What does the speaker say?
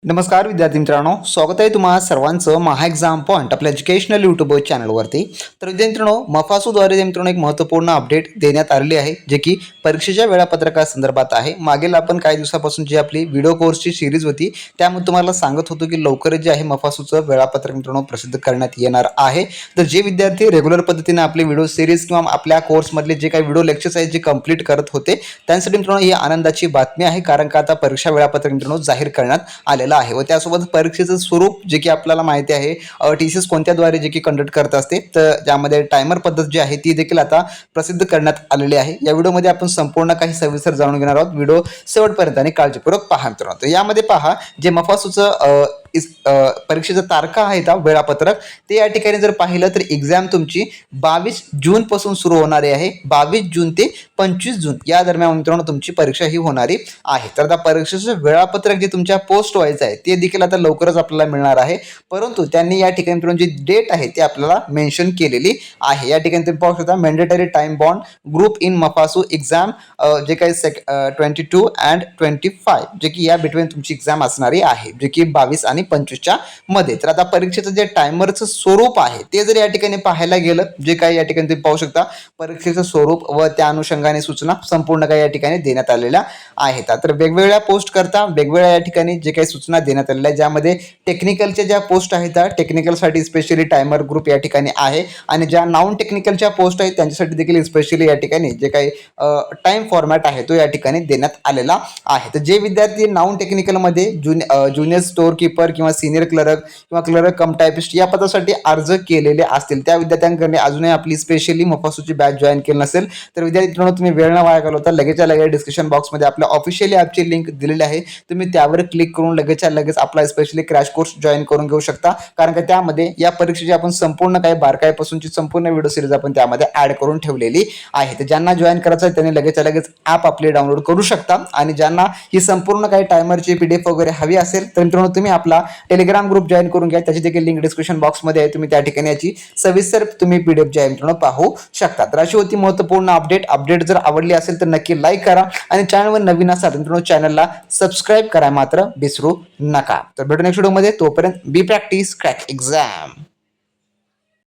नमस्कार विद्यार्थी मित्रांनो, स्वागत आहे तुम्हा सर्वांचं महा एक्झाम पॉईंट आपल्या एज्युकेशनल यूट्यूब चॅनलवरती। तर विद्यार्थी मित्रांनो, मफासूद्वारे मित्रांनो एक महत्त्वपूर्ण अपडेट देण्यात आलेली आहे, जे की परीक्षेच्या वेळापत्रकासंदर्भात आहे। मागील आपण काही दिवसापासून जी आपली व्हिडिओ कोर्सची सीरीज होती त्यामध्ये तुम्हाला सांगत होतो की लवकरच जे आहे मफासूचं वेळापत्रक मित्रांनो प्रसिद्ध करण्यात येणार आहे। तर जे विद्यार्थी रेग्युलर पद्धतीने आपले व्हिडिओ सीरीज किंवा आपल्या कोर्समधले जे काही व्हिडिओ लेक्चर्स आहेत जे कंप्लीट करत होते त्यांसाठी मित्रांनो ही आनंदाची बातमी आहे, कारण का आता परीक्षा वेळापत्रक मित्रांनो जाहीर करण्यात आलेलं आहे व त्यासोबत परीक्षेचं स्वरूप जे की आपल्याला माहिती आहे टीसीएस कोणत्याद्वारे जे की कंडक्ट करत असते, तर ज्यामध्ये टायमर पद्धत जी आहे ती देखील आता प्रसिद्ध करण्यात आलेली आहे। या व्हिडिओमध्ये आपण संपूर्ण काही सविस्तर जाणून घेणार आहोत। व्हिडिओ शेवटपर्यंत आणि काळजीपूर्वक पहा मित्रांनो। तर यामध्ये पहा, जे मफासूचं परीक्षेचं तारखा आहेत वेळापत्रक ते या ठिकाणी जर पाहिलं तर एक्झाम तुमची 22 जून पासून सुरू होणारी आहे। 22 जून ते 25 जून या दरम्यान मित्रांनो तुमची परीक्षा ही होणारी आहे। तर आता परीक्षेचं वेळापत्रक जे तुमच्या पोस्ट व्हायचं आहे ते देखील आता लवकरच आपल्याला मिळणार आहे, परंतु त्यांनी या ठिकाणी मित्रांनो जी डेट आहे ती आपल्याला मेन्शन केलेली आहे। या ठिकाणी तुम्ही पाहू शकता mandatory time bond group in मफासू एक्झाम जे काही 22 and 25 जे की या बिटवीन तुमची एक्झाम असणारी आहे, जे की 22 आणि 25च्या मध्ये। तर आता परीक्षेचं जे टायमरचं स्वरूप आहे ते जर या ठिकाणी पाहायला गेलं, जे काही या ठिकाणी तुम्ही पाहू शकता परीक्षेचं स्वरूप व त्या अनुषंगाने सूचना संपूर्ण काही या ठिकाणी देण्यात आलेल्या आहेत। तर वेगवेगळ्या पोस्ट करता वेगवेगळ्या या ठिकाणी जे काही सूचना देण्यात आलेल्या, ज्यामध्ये टेक्निकलच्या ज्या पोस्ट आहेत त्या टेक्निकलसाठी स्पेशली टायमर ग्रुप या ठिकाणी आहे आणि ज्या नॉन टेक्निकलच्या पोस्ट आहेत त्यांच्यासाठी देखील स्पेशली या ठिकाणी जे काही टाइम फॉर्मॅट आहे तो या ठिकाणी देण्यात आलेला आहे। तर जे विद्यार्थी नॉन टेक्निकलमध्ये ज्युनियर स्टोअर कीपर किंवा सिनियर क्लर्क किंवा क्लर्क कम टायपिस्ट या पदासाठी अर्ज केलेले असतील त्या विद्यार्थ्यांकडे अजूनही आपली स्पेशली मफासूची बॅच जॉईन केली नसेल तर विद्यार्थी मित्रांनो तुम्ही वेळ न वाया घालवता लगेचच्या लगेच डिस्क्रिप्शन बॉक्समध्ये आपल्या ऑफिशियली ॲपची लिंक दिलेली आहे, तुम्ही त्यावर क्लिक करून लगेचच्या लगेच आपला स्पेशली क्रॅश कोर्स जॉईन करून घेऊ शकता, कारण का त्यामध्ये या परीक्षेची आपण संपूर्ण काही बारकाईपासूनची संपूर्ण व्हिडिओ सिरीज आपण त्यामध्ये ऍड करून ठेवलेली आहे। तर ज्यांना जॉईन करायचं आहे त्यांनी लगेचच्या लगेच ॲप आपले डाउनलोड करू शकता आणि ज्यांना ही संपूर्ण काही टायमरची पीडीएफ वगैरे हवी असेल तर मित्रांनो तुम्ही आपला टेलिग्राम ग्रुप जॉईन करून घ्या, त्याची देखील लिंक डिस्क्रिप्शन बॉक्समध्ये आहे, तुम्ही त्या ठिकाणी याची सविस्तर तुम्ही पीडीएफ जी आहे मित्रांनो पाहू शकता। तर अशी होती महत्त्वपूर्ण अपडेट जर आवडली असेल तर नक्की लाईक करा आणि चॅनलवर नवीन असाल तर मित्रांनो चॅनलला सबस्क्राईब करा मात्र विसरू नका। तर भेटू नेक्स्ट व्हिडिओमध्ये, तोपर्यंत बी प्रॅक्टिस क्रॅक एक्झाम।